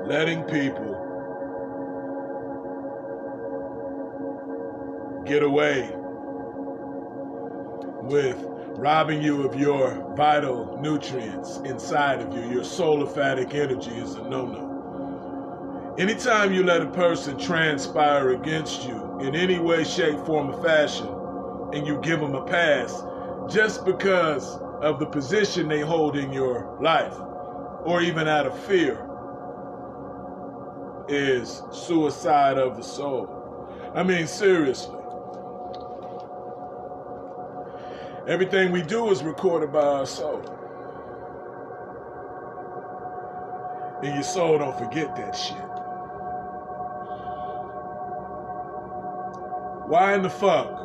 letting people get away with robbing you of your vital nutrients inside of you. Your soulophatic energy is a no-no. Anytime you let a person transpire against you in any way, shape, form, or fashion, and you give them a pass just because of the position they hold in your life, or even out of fear, is suicide of the soul. I mean, seriously. Everything we do is recorded by our soul. And your soul don't forget that shit. Why in the fuck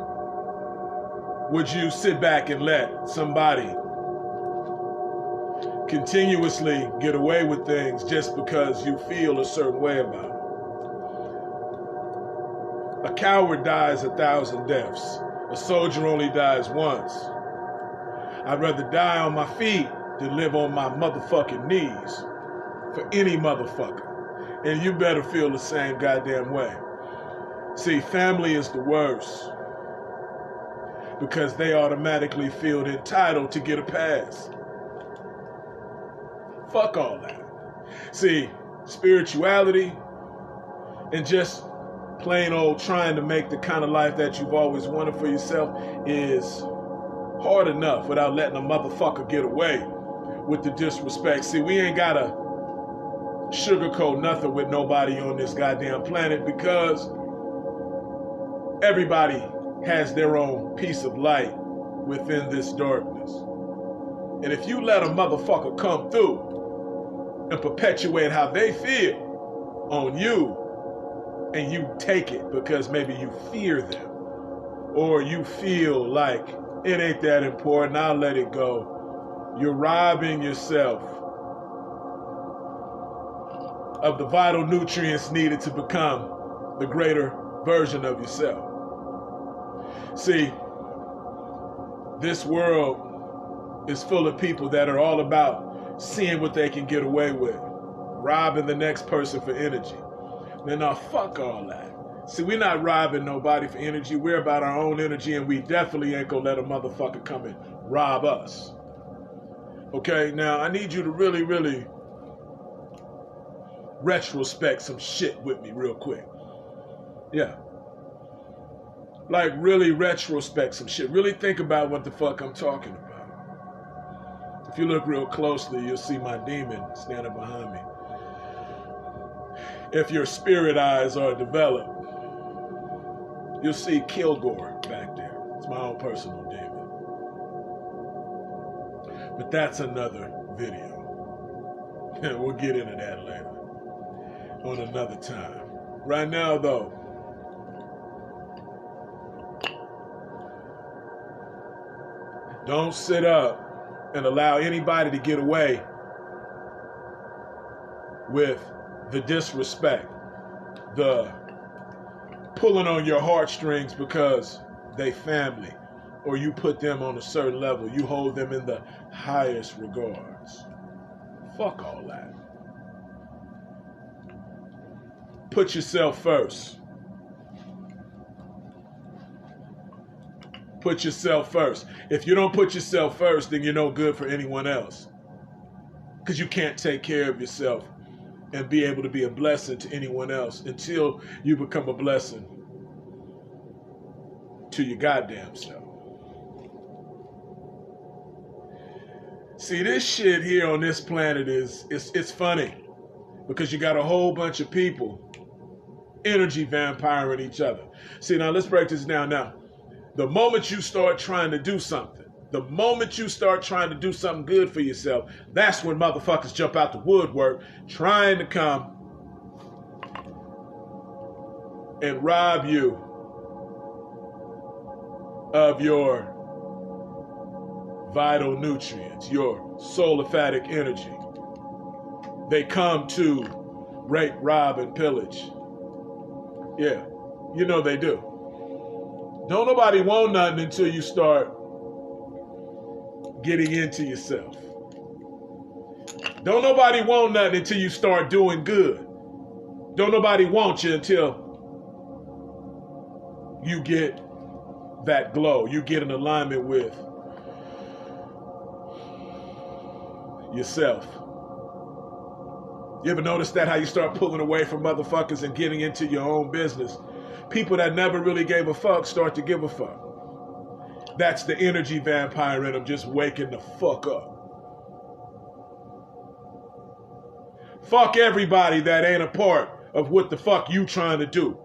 would you sit back and let somebody continuously get away with things just because you feel a certain way about it? A coward dies 1,000 deaths. A soldier only dies once. I'd rather die on my feet than live on my motherfucking knees for any motherfucker. And you better feel the same goddamn way. See, family is the worst because they automatically feel entitled to get a pass. Fuck all that. See, spirituality and just plain old trying to make the kind of life that you've always wanted for yourself is hard enough without letting a motherfucker get away with the disrespect. See, we ain't gotta sugarcoat nothing with nobody on this goddamn planet because everybody has their own piece of light within this darkness. And if you let a motherfucker come through and perpetuate how they feel on you, and you take it because maybe you fear them, or you feel like it ain't that important, I'll let it go, you're robbing yourself of the vital nutrients needed to become the greater version of yourself. See, this world is full of people that are all about seeing what they can get away with, robbing the next person for energy. Man, now fuck all that. See, we're not robbing nobody for energy. We're about our own energy, and we definitely ain't gonna let a motherfucker come and rob us. Okay, now I need you to really, really retrospect some shit with me real quick. Yeah. Like, really retrospect some shit. Really think about what the fuck I'm talking about. If you look real closely, you'll see my demon standing behind me. If your spirit eyes are developed, you'll see Kilgore back there. It's my own personal demon. But that's another video. We'll get into that later, on another time. Right now, though, don't sit up and allow anybody to get away with the disrespect, the pulling on your heartstrings because they family, or you put them on a certain level, you hold them in the highest regards. Fuck all that. Put yourself first. Put yourself first. If you don't put yourself first, then you're no good for anyone else. Because you can't take care of yourself and be able to be a blessing to anyone else until you become a blessing to your goddamn self. See, this shit here on this planet it's funny because you got a whole bunch of people energy vampiring each other. See, now let's break this down now. The moment you start trying to do something, the moment you start trying to do something good for yourself, that's when motherfuckers jump out the woodwork trying to come and rob you of your vital nutrients, your soulophatic energy. They come to rape, rob, and pillage. Yeah, you know they do. Don't nobody want nothing until you start getting into yourself. Don't nobody want nothing until you start doing good. Don't nobody want you until you get that glow. You get in alignment with yourself. You ever notice that, how you start pulling away from motherfuckers and getting into your own business? People that never really gave a fuck start to give a fuck. That's the energy vampire in them just waking the fuck up. Fuck everybody that ain't a part of what the fuck you trying to do.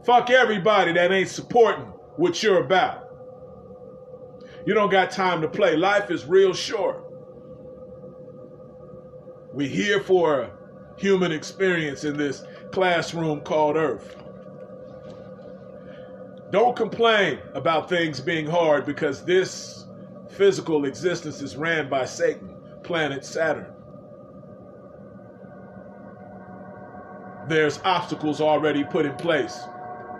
Fuck everybody that ain't supporting what you're about. You don't got time to play. Life is real short. We're here for a human experience in this classroom called Earth. Don't complain about things being hard, because this physical existence is ran by Satan, planet Saturn. There's obstacles already put in place.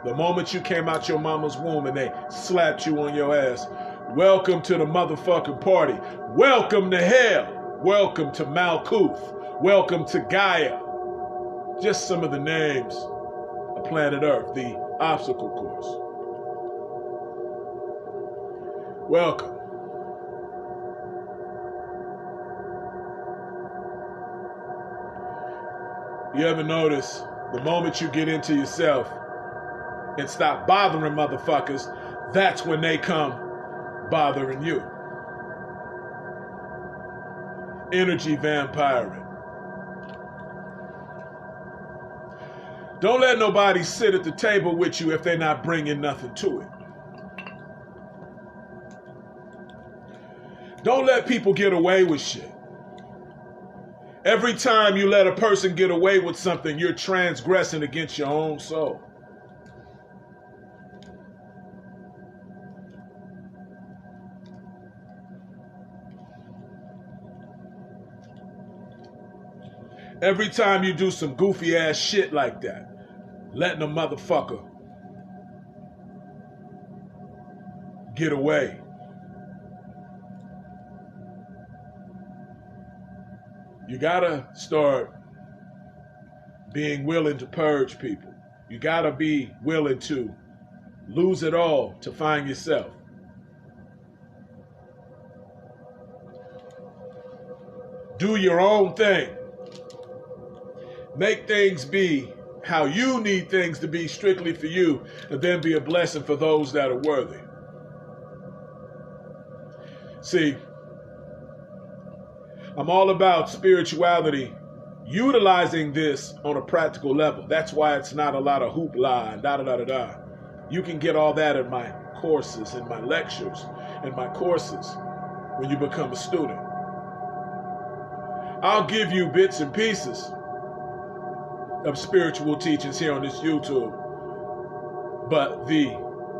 The moment you came out your mama's womb and they slapped you on your ass, welcome to the motherfucking party. Welcome to hell. Welcome to Malkuth. Welcome to Gaia. Just some of the names of planet Earth, the obstacle course. Welcome. You ever notice the moment you get into yourself and stop bothering motherfuckers, that's when they come bothering you. Energy vampiring. Don't let nobody sit at the table with you if they're not bringing nothing to it. Don't let people get away with shit. Every time you let a person get away with something, you're transgressing against your own soul. Every time you do some goofy ass shit like that, letting a motherfucker get away. You gotta start being willing to purge people. You gotta be willing to lose it all to find yourself. Do your own thing. Make things be how you need things to be, strictly for you, and then be a blessing for those that are worthy. See, I'm all about spirituality, utilizing this on a practical level. That's why it's not a lot of hoopla and da-da-da-da-da. You can get all that in my courses, in my lectures, in my courses when you become a student. I'll give you bits and pieces of spiritual teachings here on this YouTube, but the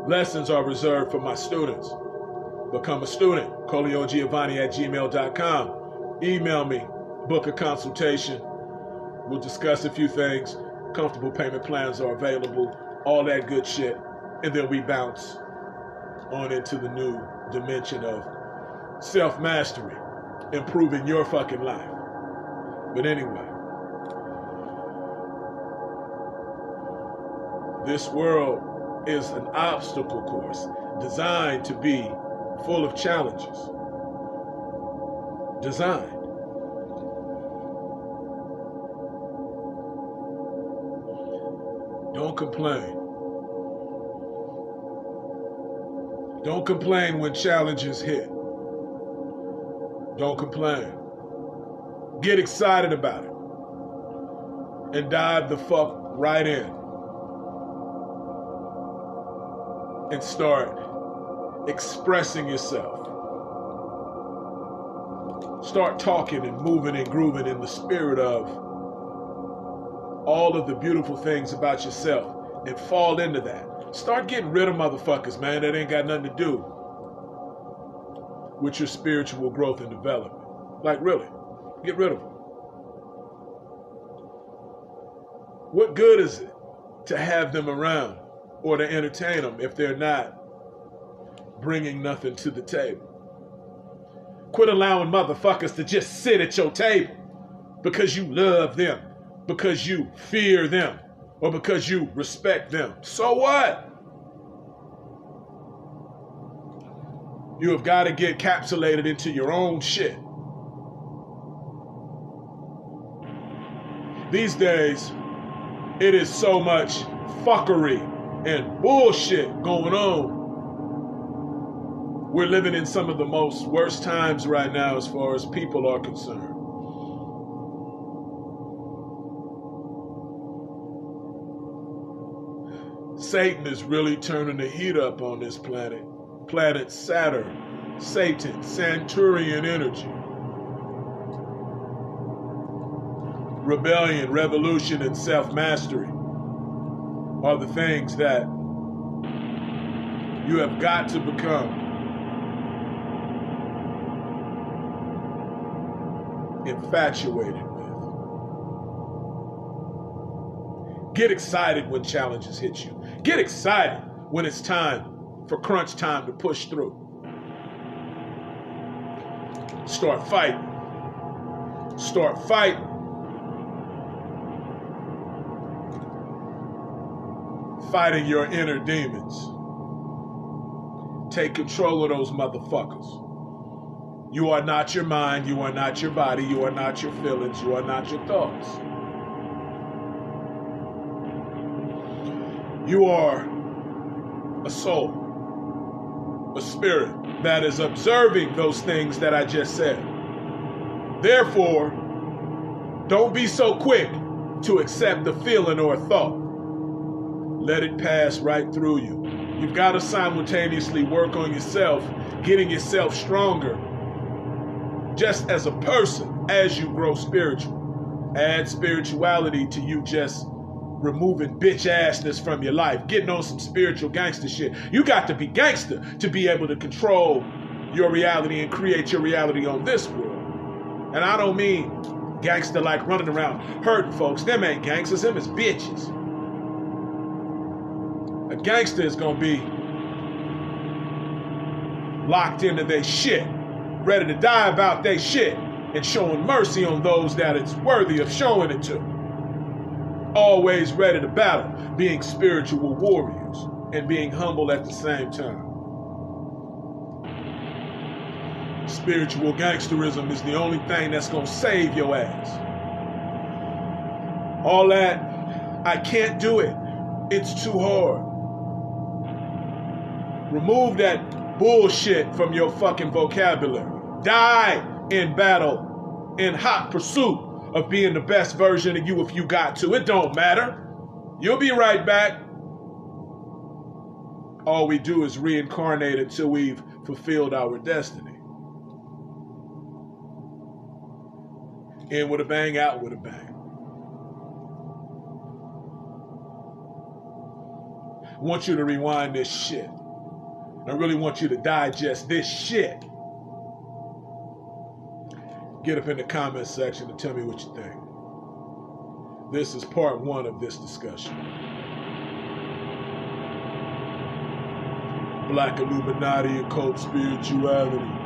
lessons are reserved for my students. Become a student. ColeonGiovanni@gmail.com. Email me, book a consultation. We'll discuss a few things. Comfortable payment plans are available, all that good shit. And then we bounce on into the new dimension of self-mastery, improving your fucking life. But anyway, this world is an obstacle course designed to be full of challenges. Designed. Don't complain. Don't complain when challenges hit. Don't complain. Get excited about it. And dive the fuck right in. And start expressing yourself. Start talking and moving and grooving in the spirit of all of the beautiful things about yourself, and fall into that. Start getting rid of motherfuckers, man, that ain't got nothing to do with your spiritual growth and development. Like, really, get rid of them. What good is it to have them around or to entertain them if they're not bringing nothing to the table? Quit allowing motherfuckers to just sit at your table because you love them, because you fear them, or because you respect them. So what? You have got to get capsulated into your own shit. These days, it is so much fuckery and bullshit going on. We're living in some of the most worst times right now as far as people are concerned. Satan is really turning the heat up on this planet. Planet Saturn, Satan, Saturnian energy. Rebellion, revolution, and self-mastery are the things that you have got to become infatuated with. Get excited when challenges hit you. Get excited when it's time for crunch time to push through. Start fighting. Start fighting. Fighting your inner demons. Take control of those motherfuckers. You are not your mind, you are not your body, you are not your feelings, you are not your thoughts. You are a soul, a spirit that is observing those things that I just said. Therefore, don't be so quick to accept a feeling or a thought. Let it pass right through you. You've got to simultaneously work on yourself, getting yourself stronger, just as a person, as you grow spiritual. Add spirituality to you just removing bitch assness from your life, getting on some spiritual gangster shit. You got to be gangster to be able to control your reality and create your reality on this world. And I don't mean gangster like running around hurting folks. Them ain't gangsters, them is bitches. A gangster is gonna be locked into their shit, ready to die about their shit, and showing mercy on those that it's worthy of showing it to. Always ready to battle, being spiritual warriors and being humble at the same time. Spiritual gangsterism is the only thing that's gonna save your ass. All that, I can't do it, it's too hard. Remove that bullshit from your fucking vocabulary. Die in battle, in hot pursuit of being the best version of you if you got to. It don't matter. You'll be right back. All we do is reincarnate until we've fulfilled our destiny. In with a bang, out with a bang. I want you to rewind this shit. I really want you to digest this shit. Get up in the comment section and tell me what you think. This is part 1 of this discussion. Black Illuminati, occult spirituality.